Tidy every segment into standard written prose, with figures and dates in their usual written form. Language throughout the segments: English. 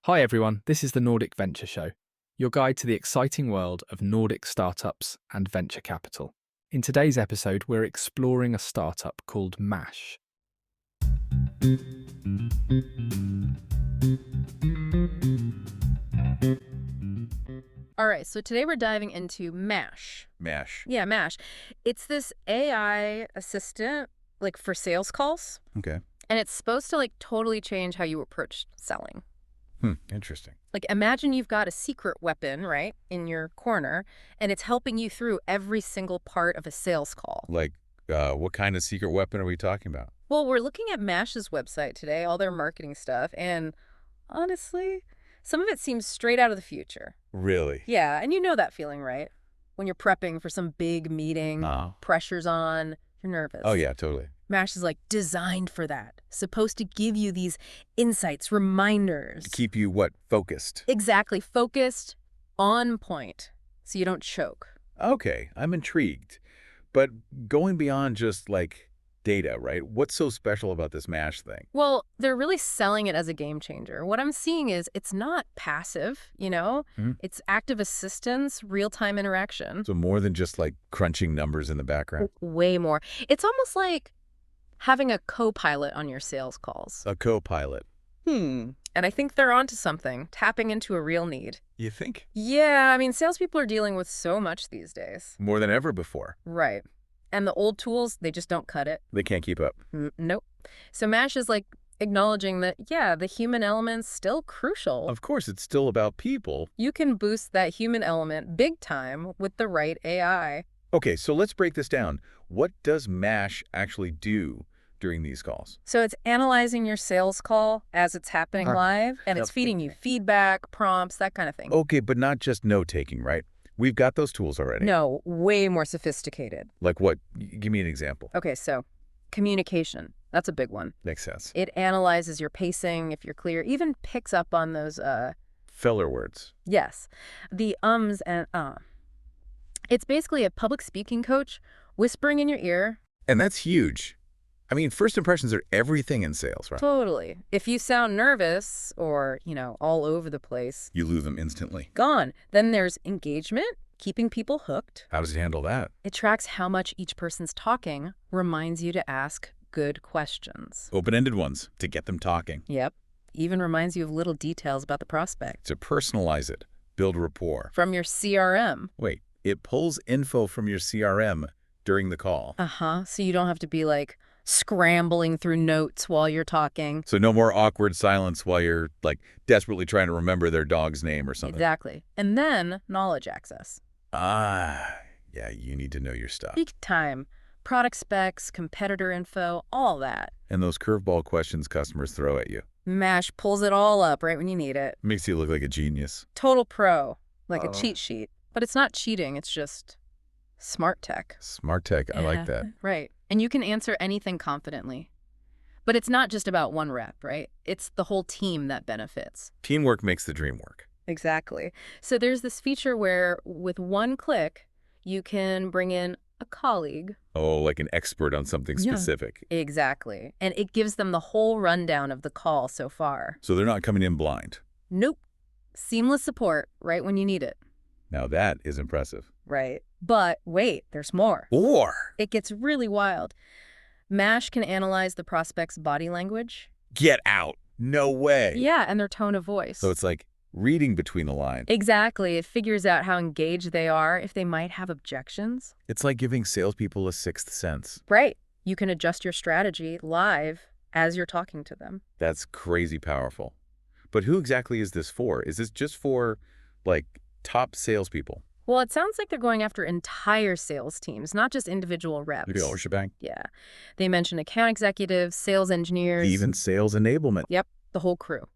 Hi everyone, this is the Nordic Venture Show, your guide to the exciting world of Nordic startups and venture capital. In today's episode, we're exploring a startup called MASH. All right, so today we're diving into MASH. MASH. Yeah, MASH. It's this AI assistant, like for sales calls, Okay. and it's supposed to like totally change how you approach selling. Interesting. Like imagine you've got a secret weapon, right, in your corner, and it's helping you through every single part of a sales call. Like, what kind of secret weapon are we talking about? Well, we're looking at MASH's website today, all their marketing stuff, and honestly, some of it seems straight out of the future. Really? Yeah, and you know that feeling, right? When you're prepping for some big meeting, pressure's on, you're nervous. Oh, yeah, totally. MASH is like designed for that. Supposed to give you these insights, reminders. To keep you, focused? Exactly. Focused, on point, so you don't choke. Okay, I'm intrigued. But going beyond just, data, right? What's so special about this MASH thing? Well, they're really selling it as a game changer. What I'm seeing is it's not passive, It's active assistance, real-time interaction. So more than just, crunching numbers in the background? Way more. It's almost like having a co-pilot on your sales calls. A co-pilot. And I think they're onto something, tapping into a real need. You think? Yeah, I mean, salespeople are dealing with so much these days. More than ever before. Right. And the old tools, they just don't cut it. They can't keep up. Nope. So MASH is like acknowledging that, yeah, the human element's still crucial. Of course, it's still about people. You can boost that human element big time with the right AI. Okay, so let's break this down. What does MASH actually do during these calls? So it's analyzing your sales call as it's happening live, and it's feeding you feedback, prompts, that kind of thing. Okay, but not just note-taking, right? We've got those tools already. No, way more sophisticated. Like what? Give me an example. Okay, so communication. That's a big one. Makes sense. It analyzes your pacing, if you're clear, even picks up on those, Filler words. yes, the ums and It's basically a public speaking coach whispering in your ear. And that's huge. I mean, first impressions are everything in sales, right? Totally. If you sound nervous or, all over the place, You lose them instantly. gone. Then there's engagement, keeping people hooked. How does it handle that? It tracks how much each person's talking, reminds you to ask good questions. Open-ended ones to get them talking. Yep. Even reminds you of little details about the prospect. To personalize it, build rapport. From your CRM. Wait, it pulls info from your CRM during the call. So you don't have to be scrambling through notes while you're talking. So no more awkward silence while you're, desperately trying to remember their dog's name or something. Exactly. And then knowledge access. Yeah, you need to know your stuff. Big time. Product specs, competitor info, all that. And those curveball questions customers throw at you. MASH pulls it all up right when you need it. Makes you look like a genius. Total pro, like a cheat sheet. But it's not cheating, it's just smart tech. Smart tech, I like that. Right. And you can answer anything confidently. But it's not just about one rep, right? It's the whole team that benefits. Teamwork makes the dream work. Exactly. So there's this feature where with one click, you can bring in a colleague. Oh, like an expert on something specific. Exactly. And it gives them the whole rundown of the call so far. So they're not coming in blind. Nope. Seamless support right when you need it. Now that is impressive. Right. But wait, there's more. Or It gets really wild. MASH can analyze the prospect's body language. get out. No way. Yeah, and their tone of voice. So it's like reading between the lines. Exactly. It figures out how engaged they are, if they might have objections. It's like giving salespeople a sixth sense. Right. You can adjust your strategy live as you're talking to them. That's crazy powerful. But who exactly is this for? Is this just for, top salespeople? Well, it sounds like they're going after entire sales teams, not just individual reps. The whole shebang? Yeah. They mention account executives, sales engineers. Even sales enablement. Yep, the whole crew.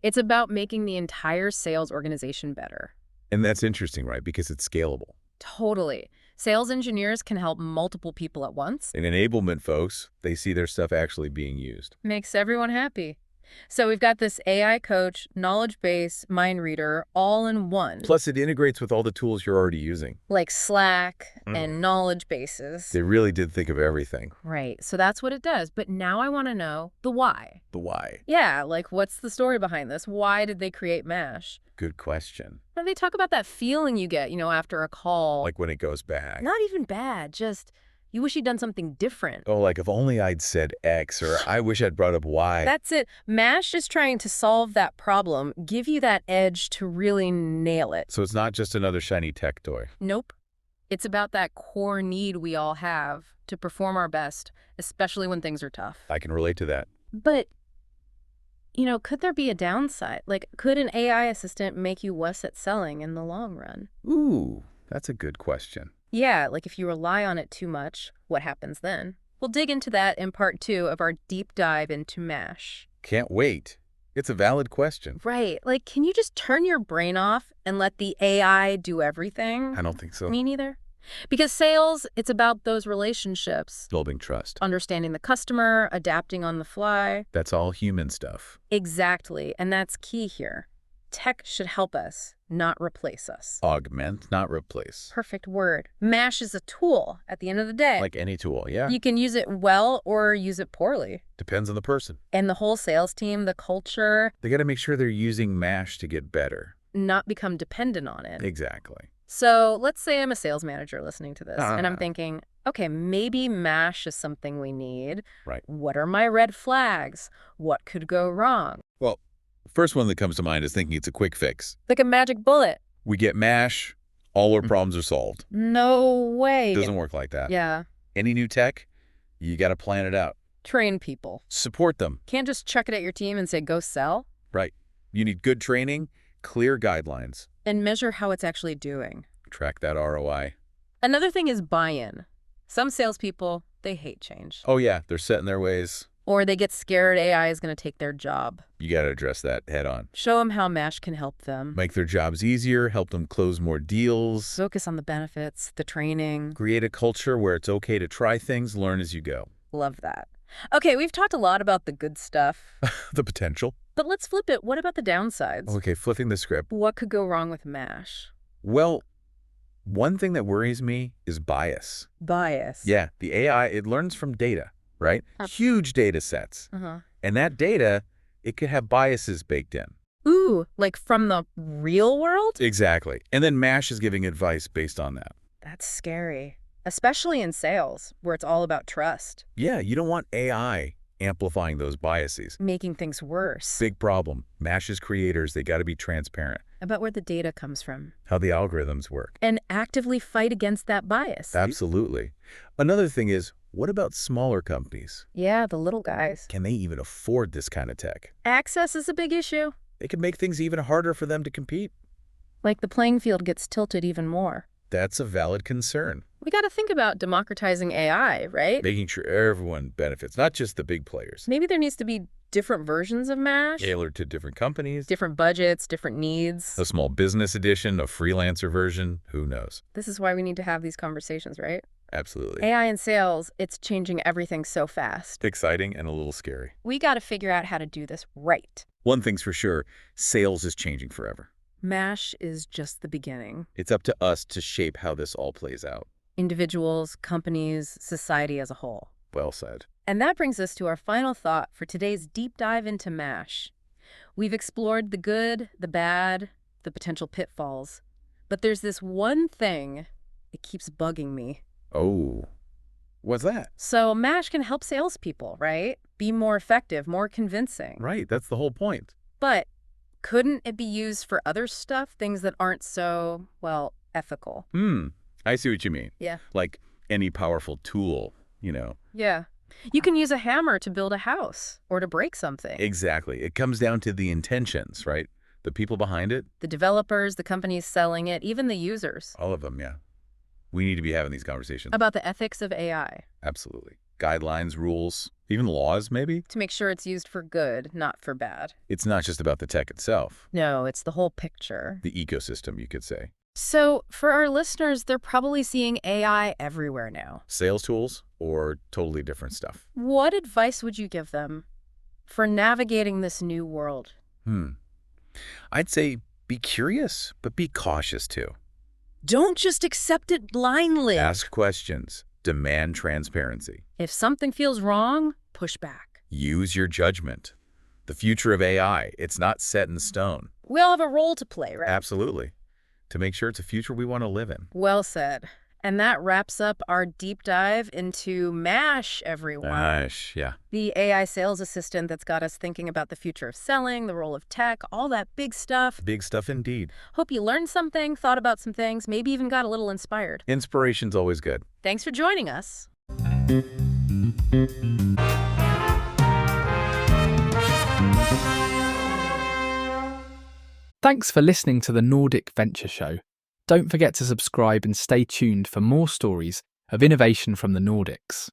It's about making the entire sales organization better. And that's interesting, right? Because it's scalable. Totally. Sales engineers can help multiple people at once. And enablement folks, they see their stuff actually being used. Makes everyone happy. So we've got this AI coach, knowledge base, mind reader, all in one. Plus, it integrates with all the tools you're already using. Like Slack and knowledge bases. They really did think of everything. Right. So that's what it does. But now I want to know the why. The why. Yeah, like what's the story behind this? Why did they create MASH? Good question. Now they talk about that feeling you get, after a call. Like when it goes back. Not even bad, just you wish you'd done something different. Oh, like if only I'd said X, or I wish I'd brought up Y. That's it. MASH is trying to solve that problem, give you that edge to really nail it. So it's not just another shiny tech toy. Nope. It's about that core need we all have to perform our best, especially when things are tough. I can relate to that. But, could there be a downside? Like, could an AI assistant make you worse at selling in the long run? Ooh, that's a good question. Yeah, like if you rely on it too much, what happens then? We'll dig into that in part 2 of our deep dive into MASH. Can't wait. It's a valid question. Right. Like, can you just turn your brain off and let the AI do everything? I don't think so. Me neither. Because sales, it's about those relationships. Building trust. Understanding the customer, adapting on the fly. That's all human stuff. Exactly. And that's key here. Tech should help us, not replace us. Augment, not replace. Perfect word. MASH is a tool at the end of the day. Like any tool, yeah. You can use it well or use it poorly. Depends on the person. And the whole sales team, the culture, They got to make sure they're using MASH to get better. not become dependent on it. Exactly. So let's say I'm a sales manager listening to this, and I'm thinking, okay, maybe MASH is something we need. Right. What are my red flags? What could go wrong? Well, first one that comes to mind is thinking it's a quick fix. Like a magic bullet. We get MASH, all our problems are solved. No way. Doesn't work like that. Yeah. Any new tech, you got to plan it out. Train people. Support them. Can't just chuck it at your team and say, go sell. Right. You need good training, clear guidelines. And measure how it's actually doing. Track that ROI. Another thing is buy-in. Some salespeople, they hate change. Oh, yeah, they're set in their ways. Or they get scared AI is going to take their job. You got to address that head on. Show them how MASH can help them. Make their jobs easier, help them close more deals. Focus on the benefits, the training. Create a culture where it's okay to try things, learn as you go. Love that. Okay, we've talked a lot about the good stuff. The potential. But let's flip it. What about the downsides? Okay, flipping the script. What could go wrong with MASH? Well, one thing that worries me is bias. Bias. Yeah, the AI, it learns from data, right? Huge data sets. Uh-huh. And that data, it could have biases baked in. Ooh, like from the real world? Exactly. And then MASH is giving advice based on that. That's scary. Especially in sales, where it's all about trust. Yeah, you don't want AI amplifying those biases. Making things worse. Big problem. MASH's creators, they got to be transparent. About where the data comes from. How the algorithms work. And actively fight against that bias. Absolutely. Another thing is, what about smaller companies? Yeah, the little guys. Can they even afford this kind of tech? Access is a big issue. It could make things even harder for them to compete. Like the playing field gets tilted even more. That's a valid concern. We got to think about democratizing AI, right? Making sure everyone benefits, not just the big players. Maybe there needs to be different versions of MASH. Tailored to different companies. Different budgets, different needs. A small business edition, a freelancer version, who knows? This is why we need to have these conversations, right? Absolutely. AI in sales, it's changing everything so fast. Exciting and a little scary. We got to figure out how to do this right. One thing's for sure, sales is changing forever. MASH is just the beginning. It's up to us to shape how this all plays out. Individuals, companies, society as a whole. Well said. And that brings us to our final thought for today's deep dive into MASH. We've explored the good, the bad, the potential pitfalls. But there's this one thing that keeps bugging me. Oh, what's that? So MASH can help salespeople, right? Be more effective, more convincing. Right, that's the whole point. But couldn't it be used for other stuff, things that aren't so, well, ethical? I see what you mean. Yeah. Like any powerful tool, Yeah. You can use a hammer to build a house or to break something. Exactly. It comes down to the intentions, right? The people behind it. The developers, the companies selling it, even the users. All of them, yeah. We need to be having these conversations. About the ethics of AI. Absolutely. Guidelines, rules, even laws, maybe? To make sure it's used for good, not for bad. It's not just about the tech itself. No, it's the whole picture. The ecosystem, you could say. So, for our listeners, they're probably seeing AI everywhere now. Sales tools or totally different stuff? What advice would you give them? for navigating this new world? I'd say be curious, but be cautious too. Don't just accept it blindly. Ask questions. Demand transparency. If something feels wrong, push back. Use your judgment. The future of AI, it's not set in stone. We all have a role to play, right? Absolutely. To make sure it's a future we want to live in. Well said. And that wraps up our deep dive into MASH, everyone. Gosh, yeah. The AI sales assistant that's got us thinking about the future of selling, the role of tech, all that big stuff. Big stuff indeed. Hope you learned something, thought about some things, maybe even got a little inspired. Inspiration's always good. Thanks for joining us. Thanks for listening to the Nordic Venture Show. Don't forget to subscribe and stay tuned for more stories of innovation from the Nordics.